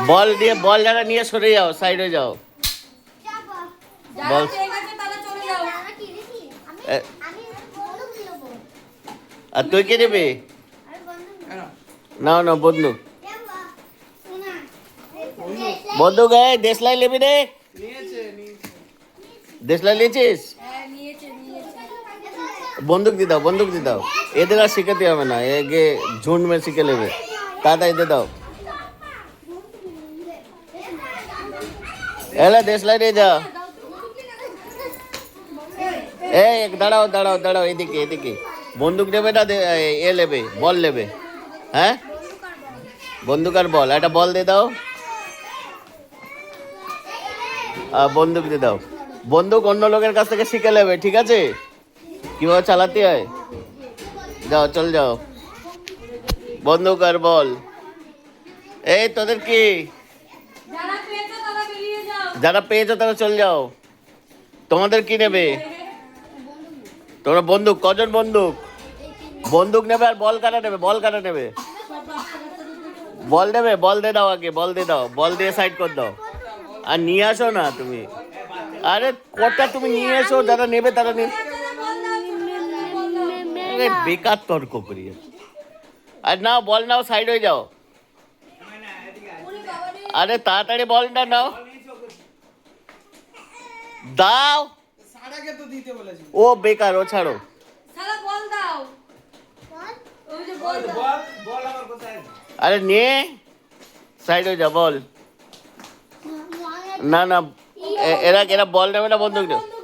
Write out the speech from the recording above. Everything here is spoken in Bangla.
বল দিয়ে বল যারা নিয়ে সরে যাও, সাইডে যাও। বল আর তুই কে নেবে? না না বন্দুক, বন্দুক দেশলাই নেবি রে? দেশলাই নিয়েছিস? বন্দুক দিয়ে দাও, বন্দুক দিয়ে দাও। এদের আর শিখাতে হবে না, এগে ঝুন্ড মে শিখে নেবে। তাড়াতাড়ি দিয়ে দাও। এলে দেশলাই নিয়ে যা। এই দাঁড়াও দাঁড়াও দাঁড়াও, এদিকে এদিকে। বন্দুক নেবে না এ নেবে, বল নেবে? হ্যাঁ বন্দুক আর বল, একটা বল দিয়ে দাও। বন্দুক দিয়ে দাও। বন্দুক অন্য লোকের কাছ থেকে শিখে নেবে, ঠিক আছে? কিভাবে চালাতে হয়। যাও চল যাও। বন্দুক আর বল। এই তোদের কি, যারা পেয়েছো তারা চল যাও। তোমাদের কি নেবে? তোমরা বন্দুক, কজন বন্দুক? বন্দুক নেবে আর বল কাটা নেবে? বল কাটা নেবে? বল দেবে? বল দিয়ে দাও আগে, বল দিয়ে দাও। বল দিয়ে সাইড করে দাও। আর নিয়ে আসো না তুমি। আরে কটা তুমি নিয়ে এসো, যারা নেবে তারা নিয়ে। বেকার তর্ক করি। আর নাও বল, নাও সাইড হয়ে যাও। আরে তাড়াতাড়ি বলটা নাও, দাও। ও বেকার, ও ছাড়ো। আরে নে, সাইড হয়ে যা। বল না না, এরা এরা বল নেবে না, বন্দুক নেবে।